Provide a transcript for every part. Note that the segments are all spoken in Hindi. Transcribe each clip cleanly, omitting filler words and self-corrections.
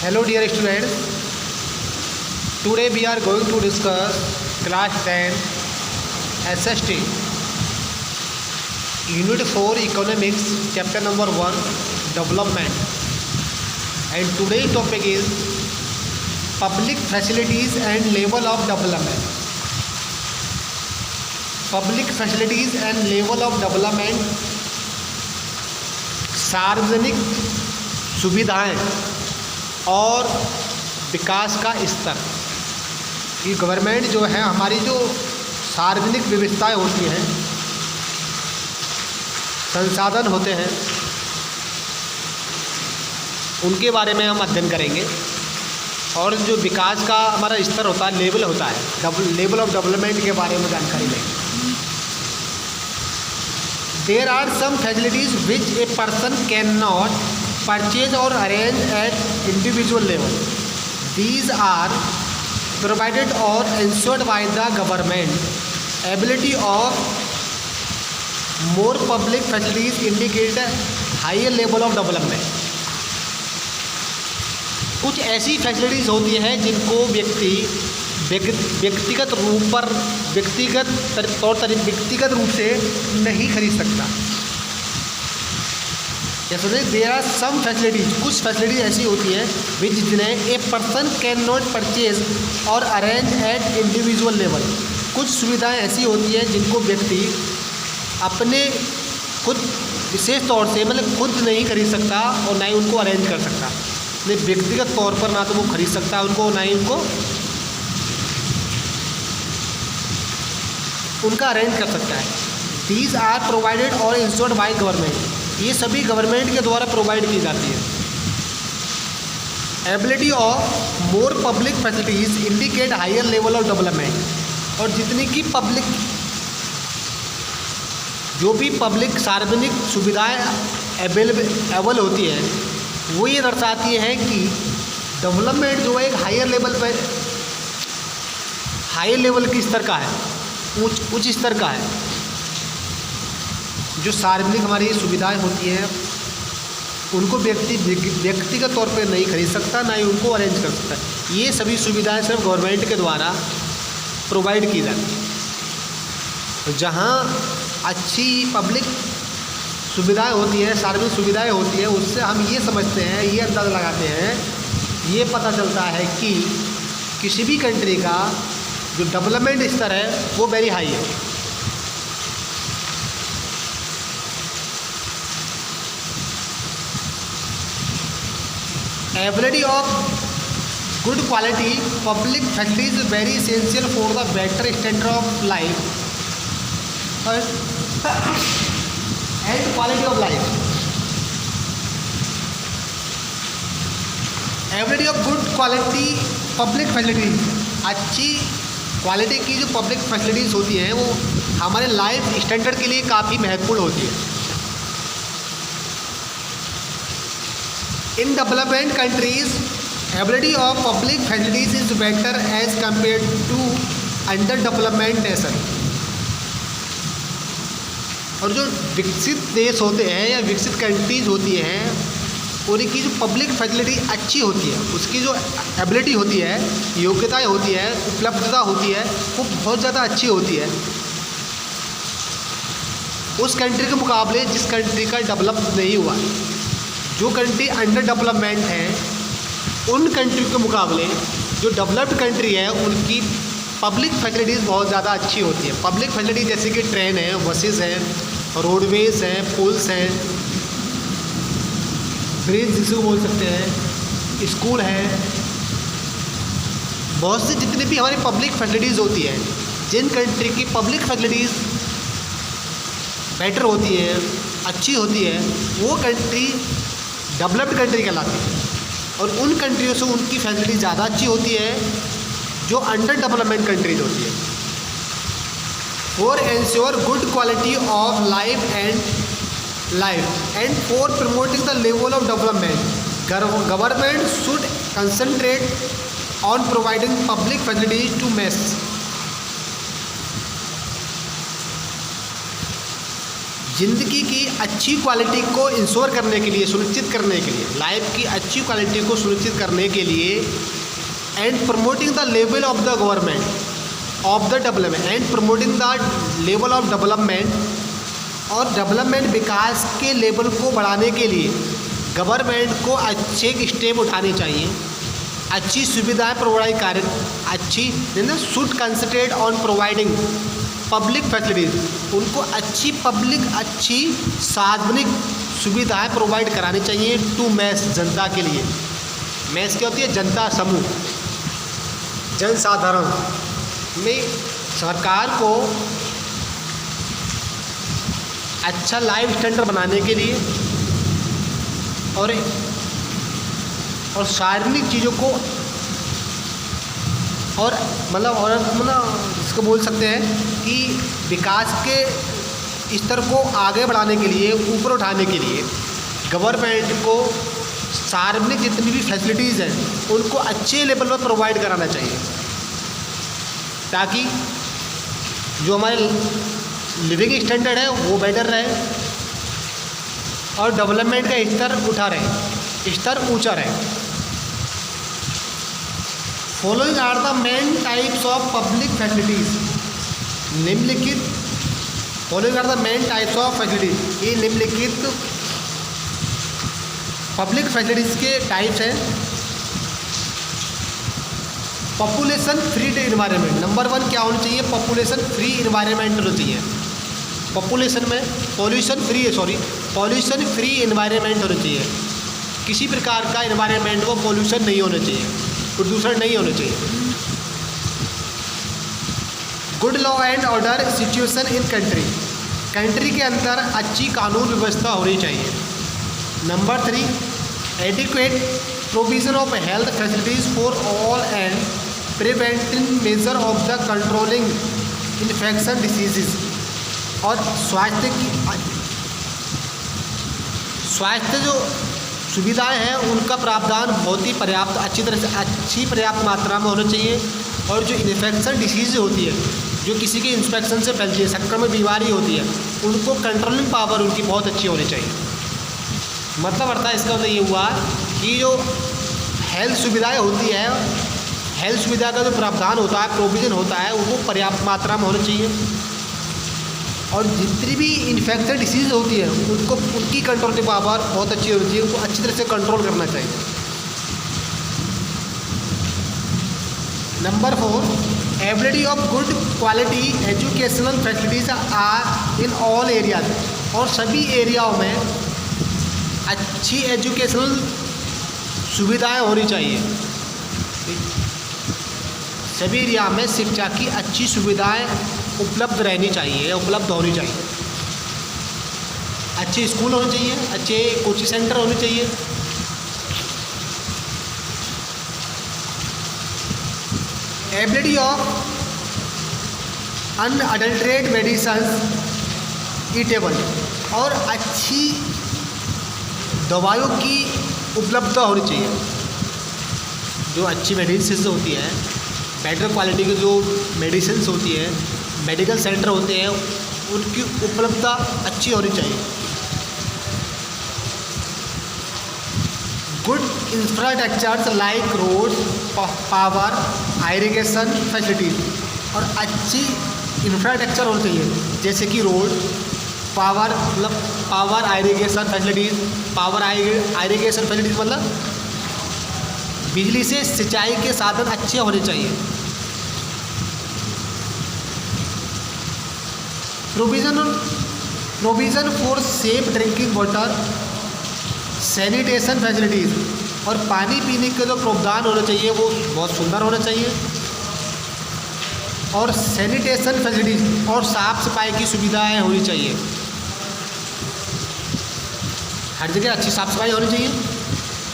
Hello dear students, today we are going to discuss class 10 SST Unit 4 Economics chapter number 1 Development, and today's topic is Public Facilities and Level of Development. Public Facilities and Level of Development, सार्वजनिक सुविधाएं और विकास का स्तर। ये गवर्नमेंट जो है, हमारी जो सार्वजनिक व्यवस्थाएं होती हैं, संसाधन होते हैं, उनके बारे में हम अध्ययन करेंगे। और जो विकास का हमारा स्तर होता है, लेवल होता है, लेवल ऑफ डेवलपमेंट के बारे में जानकारी लेंगे। There are some facilities which a person cannot purchase or arrange at individual level. These are provided or ensured by the government. Ability of more public facilities indicate a higher level of development. कुछ ऐसी फैसिलिटीज़ होती हैं जिनको व्यक्तिगत रूप से नहीं खरीद सकता। जैसे देयर आर सम फैसिलिटीज, कुछ फैसिलिटीज ऐसी होती हैं विच जिन्हें a person can not purchase और अरेंज एट इंडिविजुअल लेवल। कुछ सुविधाएं ऐसी होती हैं जिनको व्यक्ति अपने खुद विशेष तौर से खुद नहीं खरीद सकता और ना ही उनको अरेंज कर सकता। व्यक्तिगत तौर पर ना तो वो खरीद सकता है उनको, ना ही उनका अरेंज कर सकता है। दीज आर प्रोवाइडेड और इंश्योर्ड बाय गवर्नमेंट। ये सभी गवर्नमेंट के द्वारा प्रोवाइड की जाती है। Ability of more public facilities indicate higher level of development. और जितनी की जो भी पब्लिक सार्वजनिक सुविधाएं अवेलेबल होती है, वो ये दर्शाती है कि डेवलपमेंट जो है एक हायर लेवल के स्तर का है, उच्च स्तर का है। जो सार्वजनिक हमारी सुविधाएं होती हैं उनको व्यक्तिगत तौर पे नहीं खरीद सकता, ना ही उनको अरेंज कर सकता। ये सभी सुविधाएं सिर्फ गवर्नमेंट के द्वारा प्रोवाइड की जाती हैं। जहाँ अच्छी पब्लिक सुविधाएं होती हैं, सार्वजनिक सुविधाएं होती हैं, उससे हम ये समझते हैं, ये अंदाज़ा लगाते हैं, ये पता चलता है कि किसी भी कंट्री का जो डेवलपमेंट स्तर है वो वेरी हाई है। Ability of good quality public facilities is very essential for the better standard of life and quality of life. Ability of good quality public facilities, अच्छी क्वालिटी की जो पब्लिक फैसिलिटीज़ होती हैं वो हमारे लाइफ स्टैंडर्ड के लिए काफ़ी महत्वपूर्ण होती है। In development countries ability of public facilities is better as compare to under development nation. और जो विकसित देश होते हैं या विकसित कंट्रीज होती हैं, उनकी जो पब्लिक फैसिलिटी अच्छी होती है, उसकी जो एबिलिटी होती है, योग्यताएं होती है, उपलब्धता होती है, वो बहुत ज़्यादा अच्छी होती है उस कंट्री के मुकाबले जिस कंट्री का डेवलप नहीं हुआ। जो कंट्री अंडर डेवलपमेंट है, उन कंट्री के मुकाबले जो डेवलप्ड कंट्री है, उनकी पब्लिक फैसिलिटीज़ बहुत ज़्यादा अच्छी होती है। पब्लिक फैसिलिटी जैसे कि ट्रेन है, बसेस हैं, रोडवेज़ हैं, पुल्स हैं, ब्रिज जिसको बोल सकते हैं, स्कूल है, बहुत सी जितनी भी हमारी पब्लिक फैसिलिटीज़ होती है, जिन कंट्री की पब्लिक फैसिलिटीज़ बेटर होती है, अच्छी होती है, वो कंट्री डेवलप्ड कंट्री कहलाती है। और उन कंट्रियों से उनकी फैसिलिटी ज़्यादा अच्छी होती है जो अंडर डेवलपमेंट कंट्रीज होती है। For ensure good quality of life and for promoting the level of development, government should concentrate on providing public facilities to mass। ज़िंदगी की अच्छी क्वालिटी को इंश्योर करने के लिए, सुनिश्चित करने के लिए, लाइफ की अच्छी क्वालिटी को सुनिश्चित करने के लिए and promoting the level of the government of the development and promoting the level of development और डेवलपमेंट विकास के लेवल को बढ़ाने के लिए गवर्नमेंट को अच्छे स्टेप उठाने चाहिए। अच्छी सुविधाएं प्रोवाइड कर अच्छी should concentrate on providing public facilities, उनको अच्छी सार्वजनिक सुविधाएं प्रोवाइड करानी चाहिए टू मैस, जनता के लिए। मैस क्या होती है? जनता समूह, जनसाधारण में सरकार को अच्छा लाइफ स्टैंडर्ड बनाने के लिए और सार्वजनिक चीज़ों को और इसको बोल सकते हैं कि विकास के स्तर को आगे बढ़ाने के लिए, ऊपर उठाने के लिए गवर्नमेंट को सार्वजनिक जितनी भी फैसिलिटीज़ हैं उनको अच्छे लेवल पर प्रोवाइड कराना चाहिए, ताकि जो हमारे लिविंग स्टैंडर्ड है वो बेटर रहे और डेवलपमेंट का स्तर ऊंचा रहे। Following are the main types of public facilities, निम्नलिखित following are the main types of facilities, ये निम्नलिखित पब्लिक फैसिलिटीज़ के टाइप्स हैं। पॉपुलेशन फ्री इन्वायरमेंट, नंबर 1 क्या होना चाहिए? पॉपुलेशन फ्री इन्वायरमेंट होना चाहिए। पॉपुलेशन में पॉल्यूशन फ्री इन्वायरमेंट होना चाहिए। किसी प्रकार का इन्वायरमेंट को पॉल्यूशन नहीं होना चाहिए, प्रदूषण नहीं होना चाहिए। Good law and order situation in country के अंदर अच्छी कानून व्यवस्था होनी चाहिए। Number 3, adequate provision of health facilities for all and preventing measure of the controlling infection diseases, और स्वास्थ्य जो सुविधाएं हैं उनका प्रावधान बहुत ही अच्छी पर्याप्त मात्रा में होना चाहिए। और जो इन्फेक्शन डिसीज़ होती है, जो किसी के इंस्पेक्शन से फैलती है, संक्रमण बीमारी होती है, उनको कंट्रोलिंग पावर उनकी बहुत अच्छी होनी चाहिए। मतलब अर्थात इसका मतलब ये हुआ कि जो हेल्थ सुविधाएं होती है, हेल्थ सुविधा का जो प्रावधान होता है, प्रोविज़न होता है, वो पर्याप्त मात्रा में होना चाहिए। और जितनी भी इन्फेक्शन डिसीज़ होती है उनकी कंट्रोलिंग पावर बहुत अच्छी होनी चाहिए, उनको अच्छी तरह से कंट्रोल करना चाहिए। Number 4, ability of good quality educational facilities are in all areas, और सभी एरियाओं में अच्छी एजुकेशनल सुविधाएं होनी चाहिए। सभी एरिया में शिक्षा की अच्छी सुविधाएं उपलब्ध होनी चाहिए। अच्छे स्कूल होने चाहिए, अच्छे कोचिंग सेंटर होने चाहिए। Ability of unadulterated medicine eatable, और अच्छी दवाइयों की उपलब्धता होनी चाहिए। जो अच्छी मेडिसिन होती है, बेटर क्वालिटी की जो मेडिसिन होती है, मेडिकल सेंटर होते हैं, उनकी उपलब्धता अच्छी होनी चाहिए। Good infrastructures like road, power, irrigation facilities, और अच्छी इंफ्रास्ट्रक्चर होनी चाहिए, जैसे कि road, power irrigation facilities. Irrigation facilities मतलब बिजली से सिंचाई के साधन अच्छे होने चाहिए। Provision for safe drinking water, sanitation facilities, और पानी पीने का जो प्रावधान होना चाहिए वो बहुत सुंदर होना चाहिए। और सैनिटेशन फैसिलिटीज़ और साफ़ सफाई की सुविधाएं होनी चाहिए। हर जगह अच्छी साफ़ सफाई होनी चाहिए,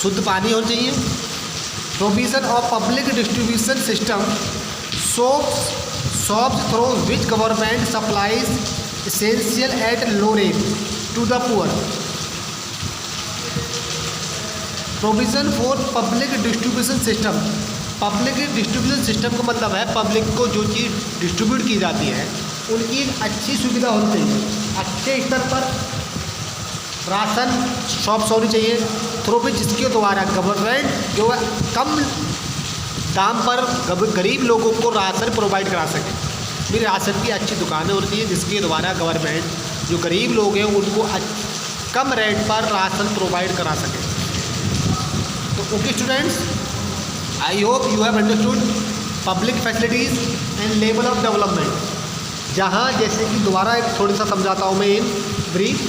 शुद्ध पानी होना चाहिए। Provision of public distribution system, shops through which government supplies essential at low rate to the poor. Provision for public distribution system का मतलब है पब्लिक को जो चीज़ डिस्ट्रीब्यूट की जाती है उनकी एक अच्छी सुविधा होनी चाहिए, अच्छे स्तर पर राशन शॉप्स होनी चाहिए, थ्रू भी जिसके द्वारा गवर्नमेंट जो है कम दाम पर गरीब लोगों को राशन प्रोवाइड करा सके। फिर राशन की अच्छी दुकानें होनी चाहिए जिसके द्वारा गवर्नमेंट जो गरीब लोग हैं उनको कम रेट पर राशन प्रोवाइड करा सके। तो okay students, I hope you have understood public facilities and level of development. जहाँ जैसे कि दोबारा एक थोड़ा सा समझाता हूँ मैं इन ब्रीफ,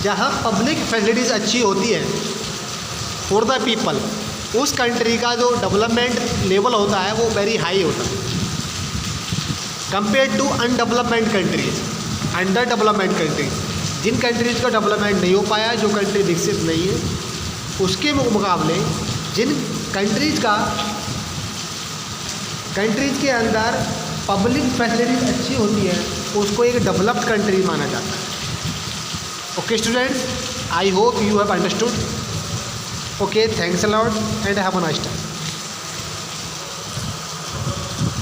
जहाँ पब्लिक फैसिलिटीज़ अच्छी होती है फॉर द पीपल, उस कंट्री का जो डेवलपमेंट लेवल होता है वो वेरी हाई होता है compare to undevelopment countries, under development countries. जिन कंट्रीज़ का डेवलपमेंट नहीं हो पाया, जो कंट्री विकसित नहीं है, उसके मुकाबले जिन कंट्रीज़ के अंदर पब्लिक फैसिलिटीज़ अच्छी होती है उसको एक डेवलप्ड कंट्री माना जाता है। Okay students, I hope you have understood. Okay, thanks a lot and have a nice time.